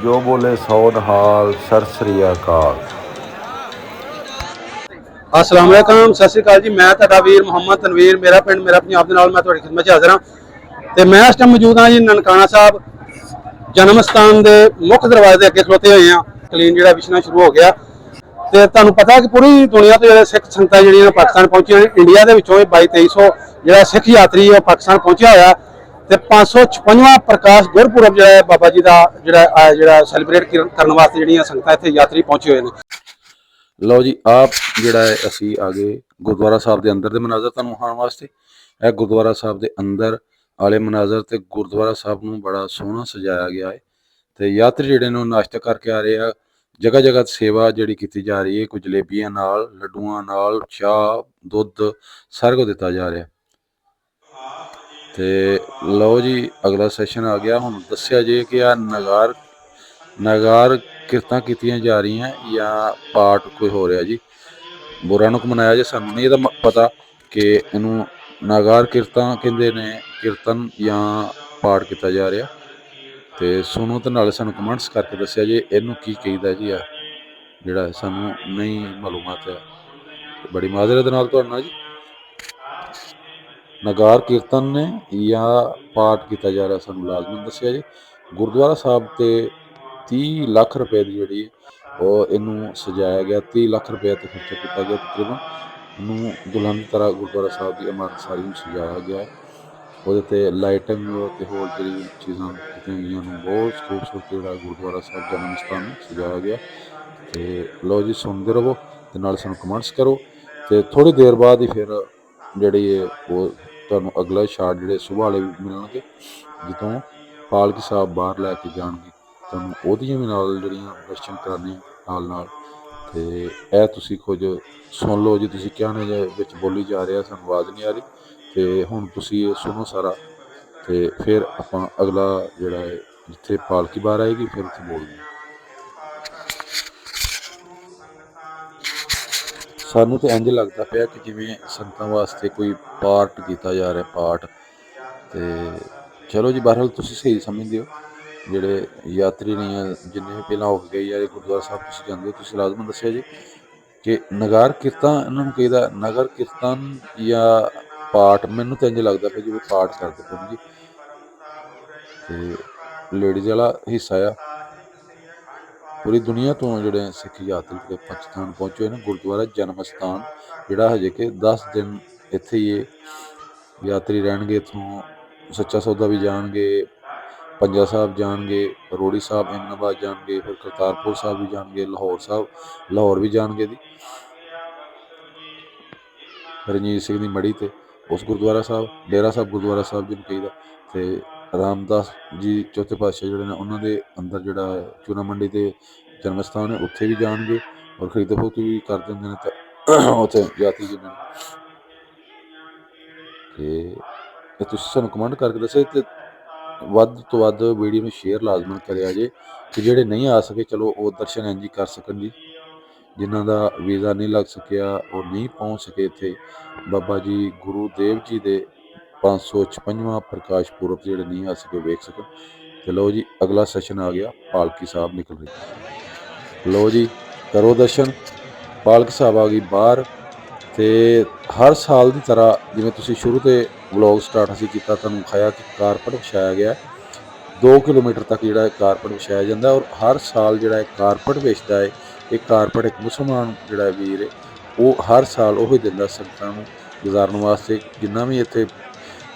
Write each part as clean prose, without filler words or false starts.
ਜੋ ਬੋਲੇ ਸੌ ਨਿਹਾਲ ਸਤਿ ਸ੍ਰੀ ਅਕਾਲ। अस्सलाम वालेकुम, सत श्री अकाल जी। मैं ਤੁਹਾਡਾ ਵੀਰ ਮੁਹੰਮਦ ਤਨਵੀਰ, ਮੇਰਾ ਪਿੰਡ ਮੇਰਾ ਪੰਜਾਬ ਦੇ ਨਾਲ ਮੈਂ ਤੁਹਾਡੀ ਖਿਦਮਤ 'ਚ ਹਾਜ਼ਰ ਹਾਂ। ਤੇ ਮੈਂ ਇਸ ਟਾਈਮ ਮੌਜੂਦ ਹਾਂ ਜੀ ਨਨਕਾਣਾ ਸਾਹਿਬ ਜਨਮ ਸਥਾਨ ਦੇ ਮੁੱਖ ਦਰਵਾਜ਼ੇ ਦੇ ਅੱਗੇ ਖਲੋਤੇ ਹੋਏ ਹਾਂ। ਕਲੀਨ ਜਿਹੜਾ ਵਿਛਣਾ ਸ਼ੁਰੂ ਹੋ ਗਿਆ ਤੇ ਤੁਹਾਨੂੰ ਪਤਾ ਕਿ ਪੂਰੀ ਦੁਨੀਆ ਤੋਂ ਜਿਹੜੇ ਸਿੱਖ ਸੰਗਤਾਂ ਜਿਹੜੀਆਂ ਪਾਕਿਸਤਾਨ ਪਹੁੰਚੀਆਂ ਨੇ। ਇੰਡੀਆ ਦੇ ਵਿੱਚੋਂ 2200 ਜਿਹੜਾ ਸਿੱਖ ਯਾਤਰੀ ਉਹ ਪਾਕਿਸਤਾਨ ਪਹੁੰਚਿਆ ਹੋਇਆ ਤੇ 556ਵਾਂ ਪ੍ਰਕਾਸ਼ ਗੁਰਪੁਰਬ ਜਿਹੜਾ ਬਾਬਾ ਜੀ ਦਾ ਜਿਹੜਾ ਸੈਲੀਬ੍ਰੇਟ ਕਰਨ ਵਾਸਤੇ ਜਿਹੜੀਆਂ ਸੰਗਤਾਂ ਇੱਥੇ ਯਾਤਰੀ ਪਹੁੰਚੇ ਹੋਏ ਨੇ। ਲਓ ਜੀ, ਆਪ ਜਿਹੜਾ ਹੈ ਅਸੀਂ ਆ ਗਏ ਗੁਰਦੁਆਰਾ ਸਾਹਿਬ ਦੇ ਅੰਦਰ ਦੇ ਮਨਾਜ਼ਰ ਤੁਹਾਨੂੰ ਵਿਖਾਉਣ ਵਾਸਤੇ। ਇਹ ਗੁਰਦੁਆਰਾ ਸਾਹਿਬ ਦੇ ਅੰਦਰ ਵਾਲੇ ਮਨਾਜ਼ਰ ਤੇ ਗੁਰਦੁਆਰਾ ਸਾਹਿਬ ਨੂੰ ਬੜਾ ਸੋਹਣਾ ਸਜਾਇਆ ਗਿਆ ਹੈ ਤੇ ਯਾਤਰੀ ਜਿਹੜੇ ਨੇ ਨਾਸ਼ਤਾ ਕਰਕੇ ਆ ਰਹੇ ਆ। ਜਗ੍ਹਾ ਜਗ੍ਹਾ ਸੇਵਾ ਜਿਹੜੀ ਕੀਤੀ ਜਾ ਰਹੀ ਹੈ, ਕੋਈ ਜਲੇਬੀਆਂ ਨਾਲ, ਲੱਡੂਆਂ ਨਾਲ, ਚਾਹ, ਦੁੱਧ ਸਾਰਾ ਕੁਝ ਦਿੱਤਾ ਜਾ ਰਿਹਾ। ਤੇ ਲਓ ਜੀ, ਅਗਲਾ ਸੈਸ਼ਨ ਆ ਗਿਆ। ਹੁਣ ਦੱਸਿਆ ਜੇ ਕਿ ਆ ਨਗਾਰ ਕਿਰਤਾਂ ਕੀਤੀਆਂ ਜਾ ਰਹੀਆਂ ਜਾਂ ਪਾਠ ਕੋਈ ਹੋ ਰਿਹਾ ਜੀ। ਬੁਰਾ ਨੂੰ ਮਨਾਇਆ ਜੇ, ਸਾਨੂੰ ਨਹੀਂ ਇਹਦਾ ਪਤਾ ਕਿ ਇਹਨੂੰ ਨਗਾਰ ਕਿਰਤਾਂ ਕਹਿੰਦੇ ਨੇ, ਕੀਰਤਨ ਜਾਂ ਪਾਠ ਕੀਤਾ ਜਾ ਰਿਹਾ। ਤੇ ਸੁਣੋ ਤੇ ਨਾਲੇ ਸਾਨੂੰ ਕਮੈਂਟਸ ਕਰਕੇ ਦੱਸਿਆ ਜੇ ਇਹਨੂੰ ਕੀ ਕਹੀਦਾ ਜੀ। ਆ ਜਿਹੜਾ ਸਾਨੂੰ ਨਹੀਂ ਮਾਲੂਮਾਤ ਹੈ, ਬੜੀ ਮਾਜ਼ਰਤ ਨਾਲ ਤੁਹਾਡੇ ਨਾਲ ਜੀ। ਨਗਾਰ ਕੀਰਤਨ ਨੇ ਜਾਂ ਪਾਠ ਕੀਤਾ ਜਾ ਰਿਹਾ, ਸਾਨੂੰ ਲਾਜ਼ਮੀ ਦੱਸਿਆ ਜੀ। ਗੁਰਦੁਆਰਾ ਸਾਹਿਬ ਤੇ 30 ਲੱਖ ਰੁਪਏ ਦੀ ਜਿਹੜੀ ਉਹ ਇਹਨੂੰ ਸਜਾਇਆ ਗਿਆ। 30 ਲੱਖ ਰੁਪਏ ਤੇ ਖਰਚਾ ਕੀਤਾ ਗਿਆ ਤਕਰੀਬਨ। ਇਹਨੂੰ ਦੁਲਹਨ ਦੀ ਤਰ੍ਹਾਂ ਗੁਰਦੁਆਰਾ ਸਾਹਿਬ ਦੀ ਇਮਾਰਤ ਸਾਰੀ ਨੂੰ ਸਜਾਇਆ ਗਿਆ। ਉਹਦੇ ਤੇ ਲਾਈਟਿੰਗ ਤੇ ਹੋਰ ਜਿਹੜੀ ਚੀਜ਼ਾਂ ਕੀਤੀਆਂ ਗਈਆਂ ਨੂੰ ਬਹੁਤ ਖੂਬਸੂਰਤ ਜਿਹੜਾ ਗੁਰਦੁਆਰਾ ਸਾਹਿਬ ਜਨਮ ਸਥਾਨ ਨੂੰ ਸਜਾਇਆ ਗਿਆ। ਤੇ ਲਓ ਜੀ, ਸੁਣਦੇ ਰਹੋ ਤੇ ਨਾਲ ਸਾਨੂੰ ਕਮੈਂਟਸ ਕਰੋ। ਤੇ ਥੋੜੀ ਦੇਰ ਬਾਅਦ ਹੀ ਫਿਰ ਜਿਹੜੀ ਉਹ ਤੁਹਾਨੂੰ ਅਗਲਾ ਸ਼ਾਟ ਜਿਹੜੇ ਸੁਬਾਹ ਵਾਲੇ ਵੀ ਮਿਲਣਗੇ, ਜਿੱਥੋਂ ਪਾਲਕੀ ਸਾਹਿਬ ਬਾਹਰ ਲੈ ਕੇ ਜਾਣਗੇ। ਤੁਹਾਨੂੰ ਉਹਦੀਆਂ ਵੀ ਨਾਲ ਜਿਹੜੀਆਂ ਦਰਸ਼ਨ ਕਰਾਉਣੇ ਨਾਲ। ਤੇ ਇਹ ਤੁਸੀਂ ਕੁਝ ਸੁਣ ਲਓ ਜੀ। ਤੁਸੀਂ ਕਹਿਣਾ ਜੇ ਵਿੱਚ ਬੋਲੀ ਜਾ ਰਿਹਾ, ਸਾਨੂੰ ਆਵਾਜ਼ ਨਹੀਂ ਆ ਰਹੀ। ਤੇ ਹੁਣ ਤੁਸੀਂ ਇਹ ਸੁਣੋ ਸਾਰਾ ਤੇ ਫਿਰ ਆਪਾਂ ਅਗਲਾ ਜਿਹੜਾ ਹੈ ਜਿੱਥੇ ਪਾਲਕੀ ਬਾਹਰ ਆਏਗੀ ਫਿਰ ਉੱਥੇ ਬੋਲਦੇ ਹਾਂ। ਸਾਨੂੰ ਤਾਂ ਇੰਝ ਲੱਗਦਾ ਪਿਆ ਕਿ ਜਿਵੇਂ ਸੰਗਤਾਂ ਵਾਸਤੇ ਕੋਈ ਪਾਠ ਕੀਤਾ ਜਾ ਰਿਹਾ, ਪਾਠ। ਤੇ ਚਲੋ ਜੀ, ਬਹਰਹਾਲ ਤੁਸੀਂ ਸਹੀ ਸਮਝਦੇ ਹੋ। ਜਿਹੜੇ ਯਾਤਰੀ ਨੇ ਜਿੰਨੇ ਵੀ ਪਹਿਲਾਂ ਹੋ ਕੇ ਗਏ ਜਾਂ ਗੁਰਦੁਆਰਾ ਸਾਹਿਬ ਤੁਸੀਂ ਜਾਂਦੇ ਹੋ, ਤੁਸੀਂ ਲਾਜ਼ਮਨ ਦੱਸਿਆ ਜੀ ਕਿ ਨਗਾਰ ਕੀਰਤਨ ਇਹਨਾਂ ਨੂੰ ਕਹੀਦਾ। ਨਗਰ ਕੀਰਤਨ ਜਾਂ ਪਾਠ, ਮੈਨੂੰ ਤਾਂ ਇੰਝ ਲੱਗਦਾ ਪਿਆ ਜਿਵੇਂ ਪਾਠ ਕਰਦੇ ਪਏ ਜੀ। ਤੇ ਲੇਡੀਜ਼ ਵਾਲਾ ਹਿੱਸਾ ਆ। ਪੂਰੀ ਦੁਨੀਆ ਤੋਂ ਜਿਹੜੇ ਸਿੱਖ ਯਾਤਰੀ ਤੇ ਪਾਕਿਸਤਾਨ ਪਹੁੰਚੇ ਨੇ। ਗੁਰਦੁਆਰਾ ਜਨਮ ਸਥਾਨ ਜਿਹੜਾ ਹਜੇ ਕਿ 10 ਦਿਨ ਇੱਥੇ ਹੀ ਯਾਤਰੀ ਰਹਿਣਗੇ। ਇੱਥੋਂ ਸੱਚਾ ਸੌਦਾ ਵੀ ਜਾਣਗੇ, ਪੰਜਾ ਸਾਹਿਬ ਜਾਣਗੇ, ਰੋੜੀ ਸਾਹਿਬ ਅਹਿਮਦਾਬਾਦ ਜਾਣਗੇ, ਫਿਰ ਕਰਤਾਰਪੁਰ ਸਾਹਿਬ ਵੀ ਜਾਣਗੇ, ਲਾਹੌਰ ਵੀ ਜਾਣਗੇ ਜੀ। ਰਣਜੀਤ ਸਿੰਘ ਦੀ ਮੜੀ ਤੇ ਉਸ ਗੁਰਦੁਆਰਾ ਸਾਹਿਬ, ਡੇਰਾ ਸਾਹਿਬ ਗੁਰਦੁਆਰਾ ਸਾਹਿਬ ਜਿਹਨੂੰ ਕਹੀਦਾ। ਤੇ ਰਾਮਦਾਸ ਜੀ ਚੌਥੇ ਪਾਤਸ਼ਾਹ ਜਿਹੜੇ ਨੇ ਉਹਨਾਂ ਦੇ ਅੰਦਰ ਜਿਹੜਾ ਚੂਨਾ ਮੰਡੀ ਤੇ ਜਨਮ ਸਥਾਨ ਹੈ, ਉੱਥੇ ਵੀ ਜਾਣਗੇ। ਔਰ ਖਰੀਦ ਫਰੋਖਤ ਵੀ ਕਰ ਦਿੰਦੇ ਨੇ ਤੇ ਉੱਥੇ ਯਾਤਰੀ ਜਿਹਨਾਂ ਨੇ। ਤੇ ਤੁਸੀਂ ਸਾਨੂੰ ਕਮੈਂਟ ਕਰਕੇ ਦੱਸਿਓ ਤੇ ਵੱਧ ਤੋਂ ਵੱਧ ਵੀਡੀਓ ਨੂੰ ਸ਼ੇਅਰ ਲਾਜ਼ਮਨ ਕਰਿਆ ਜੇ ਕਿ ਜਿਹੜੇ ਨਹੀਂ ਆ ਸਕੇ ਚਲੋ ਉਹ ਦਰਸ਼ਨ ਇੰਝ ਕਰ ਸਕਣ ਜੀ। ਜਿਨ੍ਹਾਂ ਦਾ ਵੀਜ਼ਾ ਨਹੀਂ ਲੱਗ ਸਕਿਆ, ਉਹ ਨਹੀਂ ਪਹੁੰਚ ਸਕੇ ਇੱਥੇ ਬਾਬਾ ਜੀ ਗੁਰੂ ਦੇਵ ਜੀ ਦੇ 556ਵਾਂ ਪ੍ਰਕਾਸ਼ ਪੁਰਬ ਜਿਹੜੇ ਨਹੀਂ ਆ ਸਕੇ ਵੇਖ ਸਕਣ। ਤੇ ਲਓ ਜੀ, ਅਗਲਾ ਸੈਸ਼ਨ ਆ ਗਿਆ, ਪਾਲਕੀ ਸਾਹਿਬ ਨਿਕਲ ਰਹੀ। ਲਓ ਜੀ, ਕਰੋ ਦਰਸ਼ਨ। ਪਾਲਕੀ ਸਾਹਿਬ ਆ ਗਈ ਬਾਹਰ। ਤੇ ਹਰ ਸਾਲ ਦੀ ਤਰ੍ਹਾਂ ਜਿਵੇਂ ਤੁਸੀਂ ਸ਼ੁਰੂ ਤੇ ਵਲੌਗ ਸਟਾਰਟ ਅਸੀਂ ਕੀਤਾ, ਤੁਹਾਨੂੰ ਵਿਖਾਇਆ ਕਿ ਕਾਰਪਟ ਵਿਛਾਇਆ ਗਿਆ। 2 ਕਿਲੋਮੀਟਰ ਤੱਕ ਜਿਹੜਾ ਕਾਰਪਟ ਵਿਛਾਇਆ ਜਾਂਦਾ। ਔਰ ਹਰ ਸਾਲ ਜਿਹੜਾ ਕਾਰਪਟ ਵੇਚਦਾ ਹੈ, ਇਹ ਕਾਰਪਟ ਇੱਕ ਮੁਸਲਮਾਨ ਜਿਹੜਾ ਵੀਰ ਹੈ ਉਹ ਹਰ ਸਾਲ ਉਹ ਹੀ ਦਿੰਦਾ ਸੰਗਤਾਂ ਨੂੰ ਗੁਜ਼ਾਰਨ ਵਾਸਤੇ। ਜਿੰਨਾ ਵੀ ਇੱਥੇ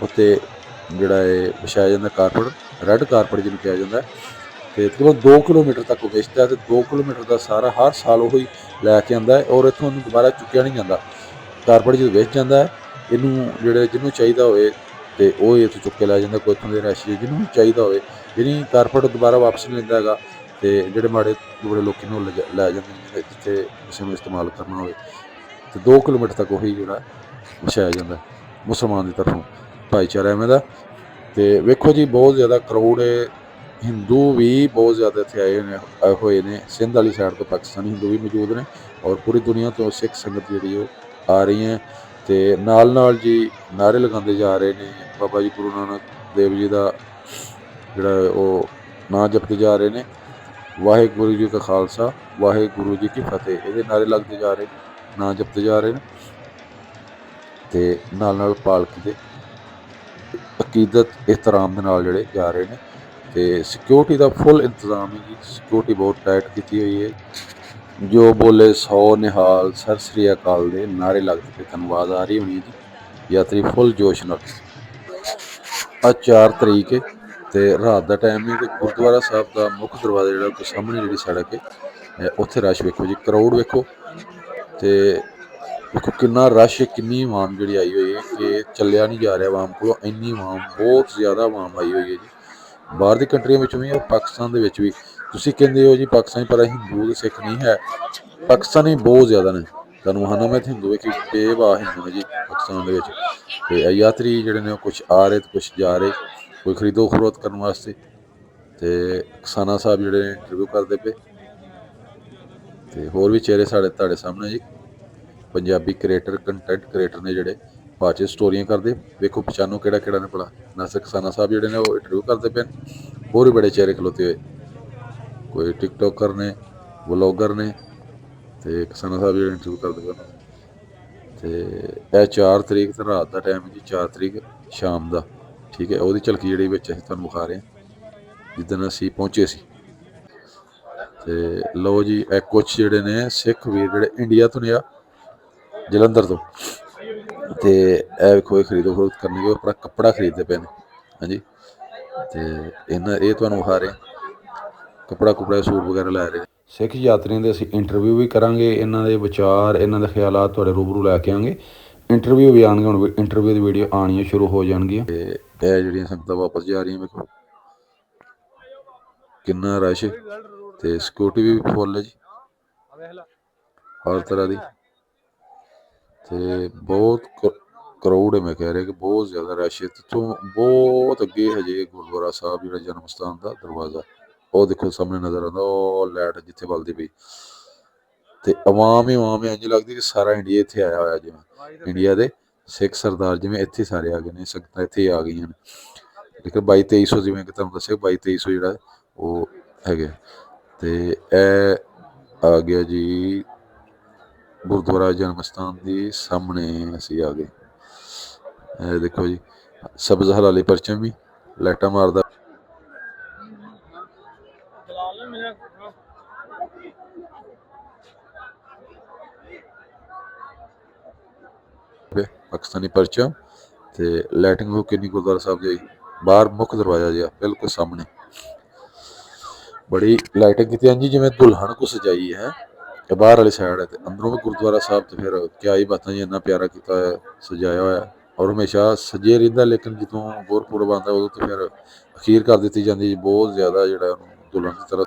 ਉੱਤੇ ਜਿਹੜਾ ਹੈ ਵਿਛਾਇਆ ਜਾਂਦਾ ਕਾਰਪਟ, ਰੈੱਡ ਕਾਰਪਟ ਜਿਹਨੂੰ ਕਿਹਾ ਜਾਂਦਾ। ਤੇ ਤਕਰੀਬਨ 2 ਕਿਲੋਮੀਟਰ ਤੱਕ ਉਹ ਵੇਚਦਾ ਤੇ 2 ਕਿਲੋਮੀਟਰ ਦਾ ਸਾਰਾ ਹਰ ਸਾਲ ਉਹ ਹੀ ਲੈ ਕੇ ਆਉਂਦਾ ਹੈ। ਔਰ ਇੱਥੋਂ ਉਹਨੂੰ ਦੁਬਾਰਾ ਚੁੱਕਿਆ ਨਹੀਂ ਜਾਂਦਾ। ਕਾਰਪਟ ਜਦੋਂ ਵੇਚ ਜਾਂਦਾ ਹੈ, ਇਹਨੂੰ ਜਿਹਨੂੰ ਚਾਹੀਦਾ ਹੋਵੇ ਤੇ ਉਹ ਇੱਥੋਂ ਚੁੱਕ ਕੇ ਲੈ ਜਾਂਦਾ। ਕੋਈ ਇੱਥੋਂ ਦੇ ਰੈਸ਼ੀ ਜਿਹਨੂੰ ਵੀ ਚਾਹੀਦਾ ਹੋਵੇ, ਜਿਹਨੀ ਕਾਰਪਟ ਦੁਬਾਰਾ ਵਾਪਸ ਨਹੀਂ ਲੈਂਦਾ ਹੈਗਾ। ਤੇ ਜਿਹੜੇ ਮਾੜੇ ਬੜੇ ਲੋਕੀ ਨੂੰ ਲੈ ਜਾਂਦੇ ਨੇ ਜਿੱਥੇ ਕਿਸੇ ਨੂੰ ਇਸਤੇਮਾਲ ਕਰਨਾ ਹੋਵੇ। ਤੇ 2 ਕਿਲੋਮੀਟਰ ਤੱਕ ਉਹੀ ਜਿਹੜਾ ਵਿਛਾਇਆ ਜਾਂਦਾ ਮੁਸਲਮਾਨ ਦੀ ਤਰਫੋਂ ਭਾਈਚਾਰਾ ਐਵੇਂ ਦਾ। ਤੇ ਵੇਖੋ ਜੀ, ਬਹੁਤ ਜ਼ਿਆਦਾ ਕਰਾਊਡ ਹੈ। ਹਿੰਦੂ ਵੀ ਬਹੁਤ ਜ਼ਿਆਦਾ ਇੱਥੇ ਆਏ ਹੋਏ ਨੇ। ਸਿੰਧ ਵਾਲੀ ਸਾਈਡ ਤੋਂ ਪਾਕਿਸਤਾਨੀ ਹਿੰਦੂ ਵੀ ਮੌਜੂਦ ਨੇ। ਔਰ ਪੂਰੀ ਦੁਨੀਆ ਤੋਂ ਸਿੱਖ ਸੰਗਤ ਜਿਹੜੀ ਉਹ ਆ ਰਹੀ ਹੈ। ਤੇ ਨਾਲ ਜੀ ਨਾਅਰੇ ਲਗਾਉਂਦੇ ਜਾ ਰਹੇ ਨੇ। ਬਾਬਾ ਜੀ ਗੁਰੂ ਨਾਨਕ ਦੇਵ ਜੀ ਦਾ ਜਿਹੜਾ ਉਹ ਨਾਂ ਜਪਦੇ ਜਾ ਰਹੇ ਨੇ। ਵਾਹਿਗੁਰੂ ਜੀ ਕਾ ਖਾਲਸਾ ਵਾਹਿਗੁਰੂ ਜੀ ਕੀ ਫਤਿਹ, ਇਹਦੇ ਨਾਰੇ ਲੱਗਦੇ ਜਾ ਰਹੇ ਨੇ, ਨਾਂ ਜਪਦੇ ਜਾ ਰਹੇ ਨੇ ਤੇ ਨਾਲ ਪਾਲਕੀ ਦੇ ਅਕੀਦਤ ਇਹਤਰਾਮ ਦੇ ਨਾਲ ਜਿਹੜੇ ਜਾ ਰਹੇ ਨੇ। ਤੇ ਸਿਕਿਉਰਿਟੀ ਦਾ ਫੁੱਲ ਇੰਤਜ਼ਾਮ ਹੈ ਜੀ, ਸਿਕਿਉਰਿਟੀ ਬਹੁਤ ਟਾਈਟ ਕੀਤੀ ਹੋਈ ਹੈ। ਜੋ ਬੋਲੇ ਸੌ ਨਿਹਾਲ, ਸਤਿ ਸ੍ਰੀ ਅਕਾਲ ਦੇ ਨਾਰੇ ਲੱਗਦੇ ਪਏ, ਧੰਨਵਾਦ ਆ ਰਹੀ ਹੋਣੀ ਜੀ। ਯਾਤਰੀ ਫੁੱਲ ਜੋਸ਼ ਨਾਲ। ਅੱਜ 4 ਤਰੀਕ ਹੈ ਤੇ ਰਾਤ ਦਾ ਟਾਈਮ ਹੈ ਤੇ ਗੁਰਦੁਆਰਾ ਸਾਹਿਬ ਦਾ ਮੁੱਖ ਦਰਵਾਜ਼ਾ ਜਿਹੜਾ ਉਹ ਸਾਹਮਣੇ ਜਿਹੜੀ ਸੜਕ ਹੈ ਉੱਥੇ ਰਸ਼ ਵੇਖੋ ਜੀ, ਕਰੋੜ ਵੇਖੋ ਤੇ ਵੇਖੋ ਕਿੰਨਾ ਰਸ਼, ਕਿੰਨੀ ਆਵਾਮ ਜਿਹੜੀ ਆਈ ਹੋਈ ਹੈ ਕਿ ਚੱਲਿਆ ਨਹੀਂ ਜਾ ਰਿਹਾ ਆਵਾਮ ਕੋਲੋਂ, ਇੰਨੀ ਆਵਾਮ, ਬਹੁਤ ਜ਼ਿਆਦਾ ਆਵਾਮ ਆਈ ਹੋਈ ਹੈ ਜੀ। ਬਾਹਰ ਦੀ ਕੰਟਰੀਆਂ ਵਿੱਚ ਵੀ, ਪਾਕਿਸਤਾਨ ਦੇ ਵਿੱਚ ਵੀ। ਤੁਸੀਂ ਕਹਿੰਦੇ ਹੋ ਜੀ ਪਾਕਿਸਤਾਨ ਪਰ ਹਿੰਦੂ ਸਿੱਖ ਨਹੀਂ ਹੈ, ਪਾਕਿਸਤਾਨੀ ਬਹੁਤ ਜ਼ਿਆਦਾ ਨੇ। ਤੁਹਾਨੂੰ ਮਹਾਨਾ ਮੈਂ ਹਿੰਦੂ ਵੇਖੀ ਬੇਵਾ ਹਿੰਦੂ ਨੇ ਜੀ ਪਾਕਿਸਤਾਨ ਦੇ ਵਿੱਚ। ਤੇ ਯਾਤਰੀ ਜਿਹੜੇ ਨੇ ਉਹ ਕੁਛ ਆ ਰਹੇ ਤੇ ਕੁਛ ਜਾ ਰਹੇ, ਕੋਈ ਖਰੀਦੋ ਫਰੋਖਤ ਕਰਨ ਵਾਸਤੇ। ਤੇ ਕਿਸਾਨਾ ਸਾਹਿਬ ਜਿਹੜੇ ਨੇ ਇੰਟਰਵਿਊ ਕਰਦੇ ਪਏ ਤੇ ਹੋਰ ਵੀ ਚਿਹਰੇ ਸਾਡੇ ਤੁਹਾਡੇ ਸਾਹਮਣੇ ਜੀ। ਪੰਜਾਬੀ ਕ੍ਰੀਏਟਰ, ਕੰਟੈਂਟ ਕ੍ਰੀਏਟਰ ਨੇ ਜਿਹੜੇ ਬਾਅਦ 'ਚ ਸਟੋਰੀਆਂ ਕਰਦੇ, ਵੇਖੋ ਪਛਾਣੋ ਕਿਹੜਾ ਕਿਹੜਾ ਨੇ ਭਲਾ। ਨਾਸਰ ਕਿਸਾਨਾ ਸਾਹਿਬ ਜਿਹੜੇ ਨੇ ਉਹ ਇੰਟਰਵਿਊ ਕਰਦੇ ਪਏ ਨੇ। ਹੋਰ ਵੀ ਬੜੇ ਚਿਹਰੇ ਖਲੋਤੇ ਹੋਏ, ਕੋਈ ਟਿਕਟੋਕਰ ਨੇ, ਵਲੋਗਰ ਨੇ ਤੇ ਕਿਸਾਨਾ ਸਾਹਿਬ ਜਿਹੜੇ ਇੰਟਰਵਿਊ ਕਰਦੇ ਪਏ ਨੇ। ਤੇ ਇਹ 4 ਤਰੀਕ ਤੇ ਰਾਤ ਦਾ ਟਾਈਮ ਜੀ, 4 ਤਰੀਕ ਸ਼ਾਮ ਦਾ, ਠੀਕ ਹੈ। ਉਹਦੀ ਝਲਕੀ ਜਿਹੜੀ ਵਿੱਚ ਅਸੀਂ ਤੁਹਾਨੂੰ ਵਿਖਾ ਰਹੇ ਹਾਂ ਜਿੱਦਣ ਅਸੀਂ ਪਹੁੰਚੇ ਸੀ। ਤੇ ਲਓ ਜੀ, ਇਹ ਕੁਛ ਜਿਹੜੇ ਨੇ ਸਿੱਖ ਵੀਰ ਜਿਹੜੇ ਇੰਡੀਆ ਤੋਂ ਨੇ ਆ, ਜਲੰਧਰ ਤੋਂ। ਤੇ ਇਹ ਵੇਖੋ, ਇਹ ਖਰੀਦੋ ਫਰੋਖਤ ਕਰਨਗੇ, ਆਪਣਾ ਕੱਪੜਾ ਖਰੀਦਦੇ ਪਏ ਨੇ। ਹਾਂਜੀ, ਤੇ ਇਹ ਤੁਹਾਨੂੰ ਵਿਖਾ ਰਹੇ ਕੱਪੜਾ ਕੁਪੜਾ, ਸੂਟ ਵਗੈਰਾ ਲੈ ਰਹੇ। ਸਿੱਖ ਯਾਤਰੀਆਂ ਦੇ ਅਸੀਂ ਇੰਟਰਵਿਊ ਵੀ ਕਰਾਂਗੇ, ਇਹਨਾਂ ਦੇ ਵਿਚਾਰ, ਇਹਨਾਂ ਦੇ ਖਿਆਲਾਤ ਤੁਹਾਡੇ ਰੂਬਰੂ ਲੈ ਕੇ ਆਵਾਂਗੇ। ਇੰਟਰਵਿਊ ਵੀ ਆਉਣਗੇ, ਹੁਣ ਇੰਟਰਵਿਊ ਦੀ ਵੀਡੀਓ ਆਉਣੀਆਂ ਸ਼ੁਰੂ ਹੋ ਜਾਣਗੀਆਂ। ਤੇ ਇਹ ਜਿਹੜੀਆਂ ਸੰਗਤਾਂ ਵਾਪਸ ਜਾ ਰਹੀਆਂ ਵੇਖੋ ਕਿੰਨਾ ਰਸ਼ ਤੇ ਸਿਕਿਉਰਿਟੀ ਵੀ ਫੁੱਲ ਹੈ ਜੀ ਹਰ ਤਰ੍ਹਾਂ ਦੀ। ਤੇ ਬਹੁਤ ਕਰੋੜ ਹੈ, ਮੈਂ ਕਹਿ ਰਿਹਾ ਕਿ ਬਹੁਤ ਜ਼ਿਆਦਾ ਰਸ਼ ਹੈ। ਇੱਥੋਂ ਬਹੁਤ ਅੱਗੇ ਹਜੇ ਗੁਰਦੁਆਰਾ ਸਾਹਿਬ ਜਿਹੜਾ ਜਨਮ ਸਥਾਨ ਦਾ ਦਰਵਾਜ਼ਾ, ਉਹ ਦੇਖੋ ਸਾਹਮਣੇ ਨਜ਼ਰ ਆਉਂਦਾ, ਉਹ ਲਾਈਟ ਜਿੱਥੇ ਬਲਦੀ ਪਈ। ਤੇ ਆਵਾਮ ਹੀ ਆਵਾਮ ਹੈ, ਇੰਝ ਲੱਗਦੀ ਕਿ ਸਾਰਾ ਇੰਡੀਆ ਇੱਥੇ ਆਇਆ ਹੋਇਆ, ਜਿਵੇਂ ਇੰਡੀਆ ਦੇ ਸਿੱਖ ਸਰਦਾਰ ਜਿਵੇਂ ਇੱਥੇ ਸਾਰੇ ਆ ਗਏ ਨੇ, ਸੰਗਤਾਂ ਇੱਥੇ ਆ ਗਈਆਂ ਨੇ। ਲੇਕਿਨ 2200 ਜਿਵੇਂ ਕਿ ਤੁਹਾਨੂੰ ਦੱਸਿਆ, 2200 ਜਿਹੜਾ ਉਹ ਹੈਗੇ। ਤੇ ਇਹ ਆ ਗਿਆ ਜੀ ਗੁਰਦੁਆਰਾ ਜਨਮ ਸਥਾਨ ਦੀ ਸਾਹਮਣੇ ਅਸੀਂ ਆ ਗਏ। ਇਹ ਦੇਖੋ ਜੀ, ਸਬਜ਼ ਹਲਾਲੀ ਪਰਚਮ ਵੀ ਲਾਈਟਾਂ ਮਾਰਦਾ। ਪਾਕਿਸਤਾਨੀ ਪਰਚਮ ਤੇ ਲਾਈਟਿੰਗ ਹੋ ਕਿੰਨੀ ਗੁਰਦੁਆਰਾ ਸਾਹਿਬ ਜੀ, ਬਾਹਰ ਮੁੱਖ ਦਰਵਾਜ਼ਾ ਜਿਹਾ ਬਿਲਕੁਲ ਸਾਹਮਣੇ ਬੜੀ ਲਾਈਟਿੰਗ ਕੀਤੀ ਹਾਂਜੀ, ਜਿਵੇਂ ਦੁਲਹਨ ਕੋ ਸਜਾਈ ਹੈ। ਤੇ ਬਾਹਰ ਵਾਲੀ ਸਾਈਡ ਹੈ ਤੇ ਅੰਦਰੋਂ ਵੀ ਗੁਰਦੁਆਰਾ ਸਾਹਿਬ ਤੇ ਫਿਰ ਕਿਆ ਹੀ ਬਾਤਾਂ ਜੀ, ਇੰਨਾ ਪਿਆਰਾ ਕੀਤਾ ਹੋਇਆ, ਸਜਾਇਆ ਹੋਇਆ ਔਰ ਹਮੇਸ਼ਾ ਸਜੇ ਰਹਿੰਦਾ। ਲੇਕਿਨ ਜਦੋਂ ਗੁਰਪੁਰਬ ਆਉਂਦਾ ਉਦੋਂ ਤੇ ਫਿਰ ਅਖੀਰ ਕਰ ਦਿੱਤੀ ਜਾਂਦੀ ਜੀ, ਬਹੁਤ ਜ਼ਿਆਦਾ ਜਿਹੜਾ ਦੁਲਹਨ ਦੀ ਤਰ੍ਹਾਂ